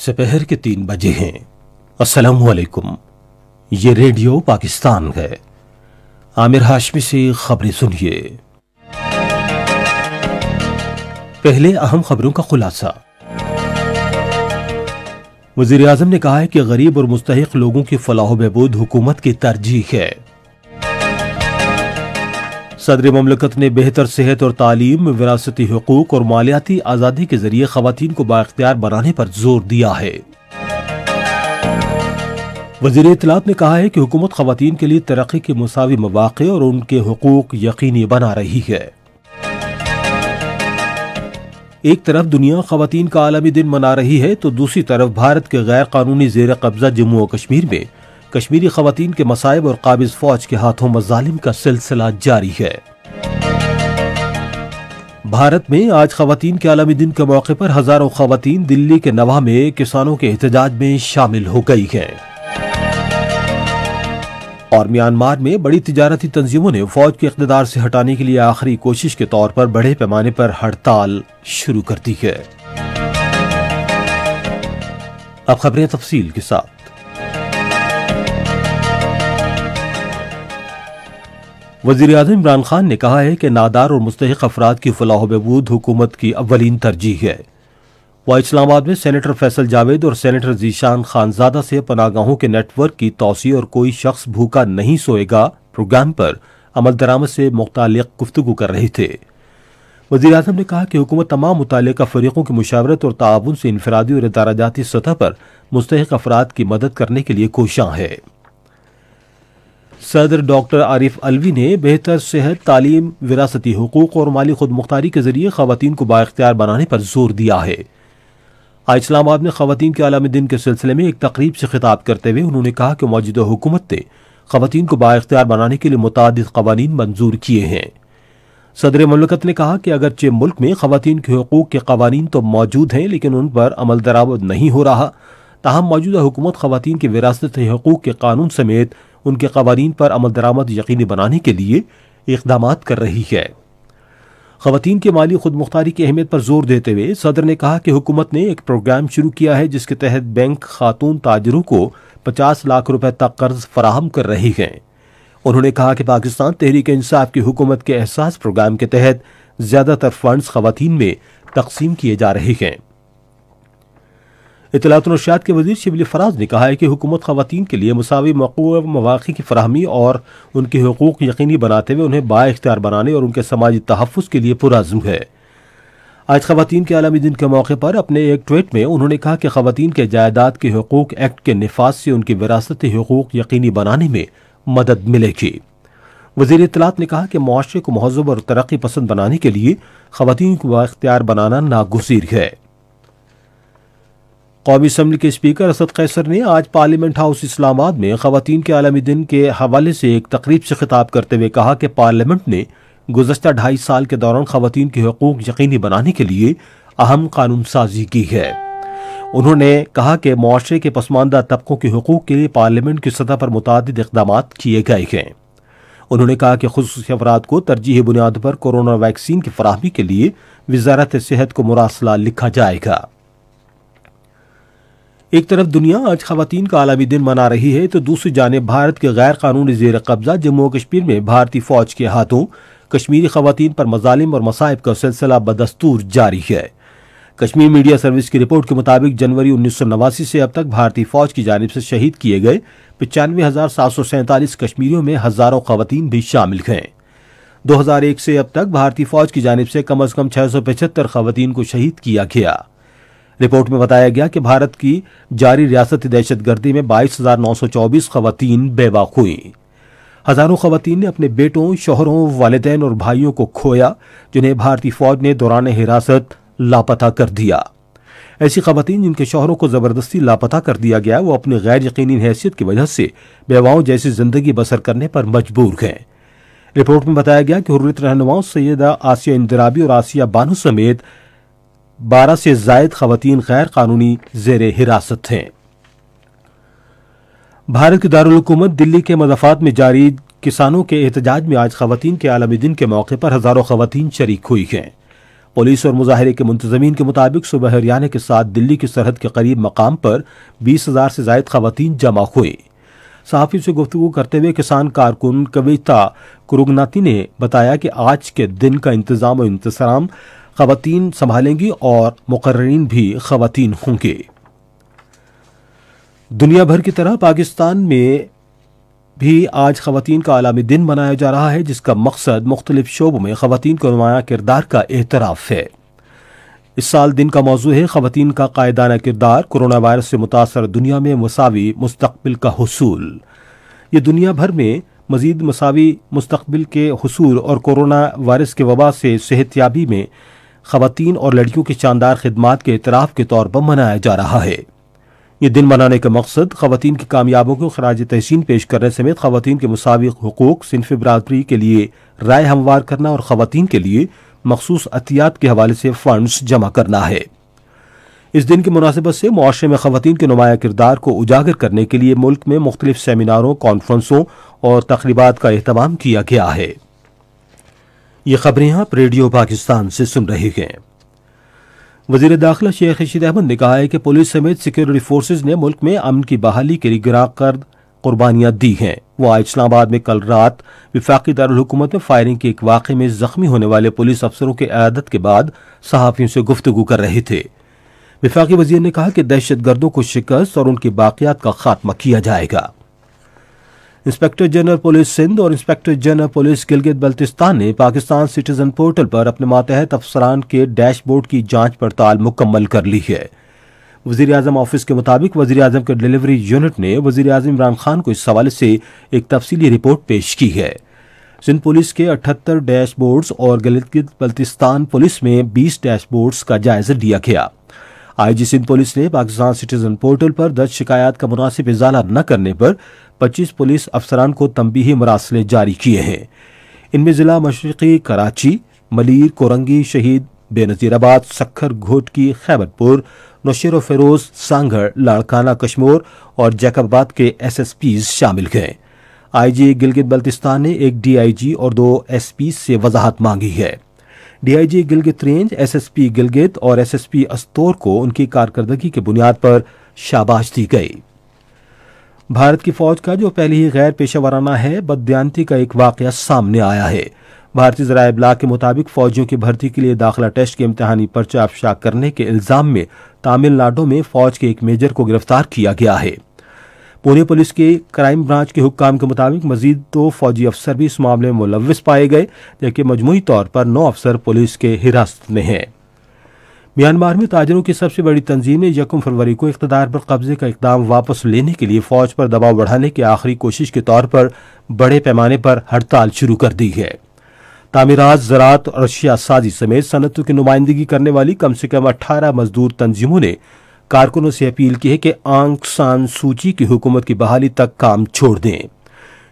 दोपहर के 3 बजे हैं। अस्सलामु अलैकुम। ये रेडियो पाकिस्तान है। आमिर हाशमी से खबरें सुनिए। पहले अहम खबरों का खुलासा। वज़ीर आज़म ने कहा है कि गरीब और मुस्तहिक लोगों की फलाह व बहबूद हुकूमत की तरजीह है। सदर ममलकत ने बेहतर सेहत और तालीम, विरासती हुकूक और मालियाती आज़ादी के जरिए खवातीन को बाइख्तियार बनाने पर जोर दिया है। वज़ीर इत्तलात ने कहा है कि हुकूमत खवातीन के लिए तरक्की के मुसावी मौक़े और उनके हुकूक यकीनी बना रही है। एक तरफ दुनिया खवातीन का आलमी दिन मना रही है तो दूसरी तरफ भारत के गैर कानूनी जेर कब्जा जम्मू और कश्मीर में कश्मीरी खवातीन के मसाइब और काबिज फौज के हाथों मजालिम का सिलसिला जारी है। भारत में आज खवातीन के आलमी दिन के मौके पर हजारों खवातीन दिल्ली के नवा में किसानों के एहतजाज में शामिल हो गई हैं। और म्यांमार में बड़ी तिजारती तंजीमों ने फौज के इक़्तिदार से हटाने के लिए आखिरी कोशिश के तौर पर बड़े पैमाने पर हड़ताल शुरू कर दी है। अब खबरें तफसील के साथ। वज़ीर आज़म इमरान खान ने कहा है कि नादार और मुस्तहिक अफराद की फलाह बहबूद हुकूमत की अव्वलीन तरजीह है। वह इस्लामाबाद में सेनेटर फैसल जावेद और सेनेटर जीशान खानजादा से पनागाहों के नेटवर्क की तौसी और कोई शख्स भूखा नहीं सोएगा प्रोग्राम पर अमल दरामद से मुताल्लिक़ गुफ्तगू कर रहे थे। वज़ीर आज़म ने कहा कि हुकूमत तमाम मुताल्लिक़ा फ़रीक़ों की मुशावरत और ताआवुन से इनफरादी और इदाराजाती सतह पर मुस्तहिक अफराद की मदद करने के लिए कोशां है। सदर डॉक्टर आरिफ अलवी ने बेहतर सेहत, तालीम, विरासती हुकूक और माली खुद मुख्तारी के जरिए खवातीन को बाइख्तियार बनाने पर जोर दिया है। आज इस्लामाबाद में खवातीन के आलमी दिन के सिलसिले में एक तकरीब से खिताब करते हुए उन्होंने कहा कि मौजूदा हुकूमत ने खवातीन को बाइख्तियार बनाने के लिए मुतादिद क़वानीन मंजूर किए हैं। सदर ममलकत ने कहा कि अगरचे मुल्क में खवातीन के हुकूक के क़वानीन तो मौजूद हैं लेकिन उन पर अमल दरामद नहीं हो रहा, ताहम मौजूदा हुकूमत खवातीन के विरासती हुकूक के कानून समेत उनके क़वानीन पर अमल दरामद यकीनी बनाने के लिए इक़दामात कर रही है। खवातीन के माली खुद मुख्तारी की अहमियत पर जोर देते हुए सदर ने कहा कि हुकूमत ने एक प्रोग्राम शुरू किया है जिसके तहत बैंक खातून ताजिरों को 50 लाख रुपए तक कर्ज फराहम कर रही हैं। उन्होंने कहा कि पाकिस्तान तहरीक इंसाफ की हुकूमत के एहसास प्रोग्राम के तहत ज्यादातर फंड्स खवातीन में तकसीम किए जा रहे हैं। इत्तलात और इरशाद के वज़ीर शिबली फराज ने कहा है कि हुकूमत खवातीन के लिए मुसावी मौक़े की फराहमी और उनके हुकूक यकीनी बनाते हुए उन्हें बाइख्तियार बनाने और उनके समाजी तहफ़्फ़ुज़ के लिए पुरअज़्म है। आज खवातीन के आलमी दिन के मौके पर अपने एक ट्वीट में उन्होंने कहा कि खवातीन के जायदाद के हुकूक एक्ट के निफाज से उनकी विरासती हुकूक यकीनी बनाने में मदद मिलेगी। वज़ीर इत्तलात ने कहा कि मुआशरे को महज़्ज़ब और तरक्की पसंद बनाने के लिए खवातीन को बाइख्तियार बनाना नागुज़ीर है। कौमी असम्बली के स्पीकर असद कैसर ने आज पार्लियामेंट हाउस इस्लामाबाद में खवातीन के आलमी दिन के हवाले से एक तकरीब से खिताब करते हुए कहा कि पार्लियामेंट ने गुज़श्ता 2.5 साल के दौरान खवातीन के हुकूक यकीनी बनाने के लिए अहम कानून साजी की है। उन्होंने कहा कि मुआशरे के पसमानदा तबकों के हुकूक के लिए पार्लियामेंट की सतह पर मुतादिद इक़दामात किए गए हैं। उन्होंने कहा कि खुसूसी अफराद को तरजीही बुनियाद पर कोरोना वैक्सीन की फराहमी के लिए वज़ारत सेहत को मुरासला लिखा जाएगा। एक तरफ दुनिया आज खवातीन का आलमी दिन मना रही है तो दूसरी जानिब भारत के गैर कानूनी जेर कब्जा जम्मू कश्मीर में भारतीय फौज के हाथों कश्मीरी खवातीन पर मजालिम और मसाइब का सिलसिला बदस्तूर जारी है। कश्मीर मीडिया सर्विस की रिपोर्ट के मुताबिक जनवरी 1989 से अब तक भारतीय फौज की जानिब से शहीद किए गए 95,747 कश्मीरियों में हजारों खवातीन भी शामिल हैं। 2001 से अब तक भारतीय फौज की जानिब से कम अज कम 675 खवातीन को शहीद किया गया। रिपोर्ट में बताया गया कि भारत की जारी रियासती दहशतगर्दी में 22,924 खवातीन बेवा हुई। हजारों खवातीन ने अपने बेटों, शौहरों, वालिदैन और भाइयों को खोया जिन्हें भारतीय फौज ने दौरान हिरासत लापता कर दिया। ऐसी खवातीन जिनके शौहरों को जबरदस्ती लापता कर दिया गया वो अपनी गैर यकीनी हैसियत की वजह से बेवाओं जैसी जिंदगी बसर करने पर मजबूर हैं। रिपोर्ट में बताया गया कि हुर्रियत रहनुमाओं सैयदा आसिया इंदिराबी और आसिया बानो समेत 12 से जायद खवातीन गैर कानूनी जेर हिरासत हैं। भारत के दारुल हुकूमत दिल्ली के मज़ाफ़ात में जारी किसानों के एहतजाज में आज खवातीन के आलमी दिन के मौके पर हजारों खवातीन शरीक हुई हैं। पुलिस और मुजाहिरे के मुंतजमीन के मुताबिक सुबह हरियाणा के साथ दिल्ली की सरहद के करीब मकाम पर 20,000 से ज्यादा खवातीन जमा हुई। सहाफी से गुफ्तगू करते हुए किसान कारकुन कविता कुरुगनाती ने बताया कि आज के दिन का इंतजाम और इंतजाम खवातीन संभालेंगी और मुकर्रीन भी खवातीन होंगे। दुनिया भर की तरह पाकिस्तान में भी आज खवातीन का आलमी दिन मनाया जा रहा है, जिसका मकसद मुख्तलिफ शोबों में खवातीन को नुमाया किरदार का एहतराफ है। इस साल दिन का मौजू है खवातीन का कायदाना किरदार, कोरोना वायरस से मुतासर दुनिया में मसावी मुस्तकबिल का हुसूल। ये दुनिया भर में मजीद मसावी मुस्तकबिल के हुसूल और कोरोना वायरस के वबा से सेहतयाबी में खवातीन और लड़कियों की शानदार खिदमात के एतराफ़ के तौर पर मनाया जा रहा है। ये दिन मनाने का मकसद खवातीन की कामयाबों को खराज तहसीन पेश करने समेत खवातीन के मुसावी हुकूक, सिन्फ़ी बरादरी के लिए राय हमवार करना और खवातीन के लिए मखसूस अतियात के हवाले से फंड्स जमा करना है। इस दिन की मुनासिबत से मुआशरे में खवातीन के नुमाया किरदार को उजागर करने के लिए मुल्क में मुख्तलिफ सेमिनारों, कॉन्फ्रेंसों और तकरीबात का एहतमाम किया गया है। ये खबरें आप रेडियो पाकिस्तान से सुन रहे हैं। वज़ीर दाखिला शेख रशीद अहमद ने कहा है कि पुलिस समेत सिक्योरिटी फोर्सेज ने मुल्क में अमन की बहाली के लिए गिराकर कुर्बानियां दी हैं। वो आज इस्लामाबाद में कल रात विफाकी दारुल हुकूमत में फायरिंग के एक वाक़े में जख्मी होने वाले पुलिस अफसरों के अयादत के बाद सहाफ़ियों से गुफ्तगू कर रहे थे। विफाकी वज़ीर ने कहा कि दहशतगर्दों को शिकस्त और उनकी बाक़ियात का खात्मा किया जाएगा। इंस्पेक्टर जनरल पुलिस सिंध और inspector general police Gilgit Baltistan ने पाकिस्तान सिटीजन पोर्टल पर अपने मातहत अफसरान के डैशबोर्ड की जांच पड़ताल मुकम्मल कर ली है। वज़ीर आज़म ऑफिस के मुताबिक वज़ीर आज़म के डिलीवरी यूनिट ने वज़ीर आज़म इमरान खान को इस हवाले से एक तफसीली रिपोर्ट पेश की है। सिंध पुलिस के 78 डैशबोर्ड्स और गिलगित बल्तिस्तान पुलिस में 20 डैशबोर्ड्स का जायजा लिया गया। आईजी सिंध पुलिस ने पाकिस्तान सिटीजन पोर्टल पर दर्ज शिकायत का मुनासिब इजाला न करने पर 25 पुलिस अफसरान को तंबीही मरासले जारी किए हैं। इनमें जिला मशरिकी कराची, मलीर, कोरंगी, शहीद बेनजीराबाद, सखर, घोटकी, खैबरपुर, नौशेर फिरोज, सांगड़, लाड़काना, कश्मीर और जैकबाबाद के SSPs शामिल हैं। आईजी गिलगित बल्तिस्तान ने एक DIG और 2 SP से वजाहत मांगी है। DIG Gilgit range, SSP Gilgit और SSP अस्तोर को उनकी कारकर्दगी की बुनियाद पर शाबाश दी गई। भारत की फौज का जो पहले ही गैर पेशा वराना है, बददियानती का एक वाकया सामने आया है। भारतीय ज़राए इब्लाग के मुताबिक फौजियों की भर्ती के लिए दाखिला टेस्ट के इम्तिहानी पर्चा अफशा करने के इल्जाम में तमिलनाडु में फौज के एक मेजर को गिरफ्तार किया गया है। पुणे पुलिस के क्राइम ब्रांच के हुक्काम के मुताबिक मजीद 2 फौजी अफसर भी इस मामले में मुलव्विस पाए गए, जबकि मजमूई तौर पर 9 अफसर पुलिस के हिरासत में हैं। म्यांमार में ताजरों की सबसे बड़ी तंजीम ने 1 फरवरी को इख्तिदार पर कब्जे का इकदाम वापस लेने के लिए फौज पर दबाव बढ़ाने की आखिरी कोशिश के तौर पर बड़े पैमाने पर हड़ताल शुरू कर दी है। तामीरात, ज़राअत और अशिया साजी समेत सनतों की नुमाइंदगी करने वाली कम से कम 18 मजदूर तंजीमों ने कारकुनों से अपील की है कि आंग सान सूची की हुकूमत की बहाली तक काम छोड़ दें।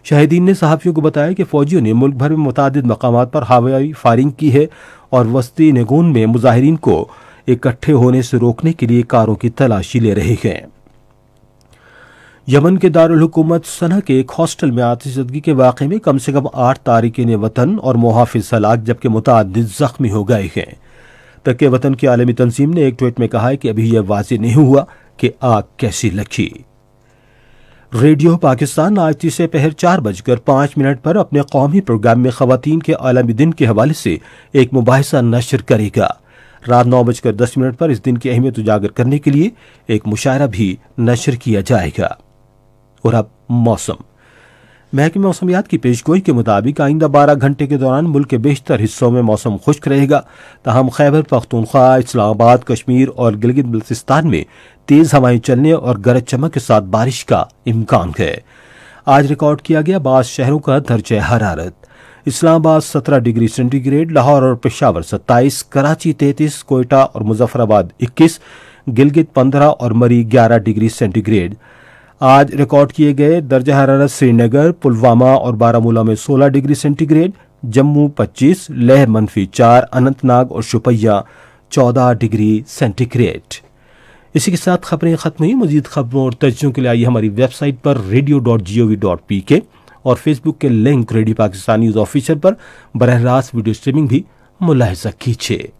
शाहिदीन ने सहाफ़ियों को बताया कि फौजियों ने मुल्क भर में मुतादिद मकामात पर हवाई फायरिंग की है और वस्ती नगून में मुजाहिरीन को इकट्ठे होने से रोकने के लिए कारों की तलाशी ले रहे हैं। यमन के दारुल हुकूमत सना के एक हॉस्टल में आतिशज़दगी के वाक़े में कम से कम 8 तारिकीन वतन और मुहाफिज हलाक, जबकि मुतादिद जख्मी हो गए हैं। तक वतन की आलमी तंजीम ने एक ट्वीट में कहा है कि अभी यह वाज़ेह नहीं हुआ कि आग कैसी लगी। रेडियो पाकिस्तान आज तीसरे पहर 4:05 पर अपने कौमी प्रोग्राम में ख़वातीन के आलमी दिन के हवाले से एक मुबाहिसा नशर करेगा। रात 9:10 पर इस दिन की अहमियत उजागर करने के लिए एक मुशायरा भी नशर किया जाएगा। और अब मौसम। महकमे मौसमियात की पेशगोई के मुताबिक आइंदा 12 घंटे के दौरान मुल्क के बेशतर हिस्सों में मौसम खुश्क रहेगा, तहम खैबर पख्तूनख्वा, इस्लामाबाद, कश्मीर और गिलगित बल्तिस्तान में तेज हवाएं चलने और गरज चमक के साथ बारिश का इम्कान है। आज रिकॉर्ड किया गया 22 शहरों का दर्जा हरारत। इस्लामाबाद 17 डिग्री सेंटीग्रेड, लाहौर और पेशावर 27, कराची 33, कोयटा और मुजफ्फराबाद 21, गिलगित 15 और मरी 11 डिग्री सेंटीग्रेड। आज रिकॉर्ड किए गए दर्जा हरारत श्रीनगर, पुलवामा और बारामूला में 16 डिग्री सेंटीग्रेड, जम्मू 25, लेह -4, अनंतनाग और शुपिया 14 डिग्री सेंटीग्रेड। इसी के साथ खबरें खत्म हुई। मजीद खबरों और तज्जियों के लिए आइए हमारी वेबसाइट पर radio.gov.pk और फेसबुक के link radio Pakistan news official पर बरह रास्त वीडियो स्ट्रीमिंग भी मुलाहिजा कीजिए।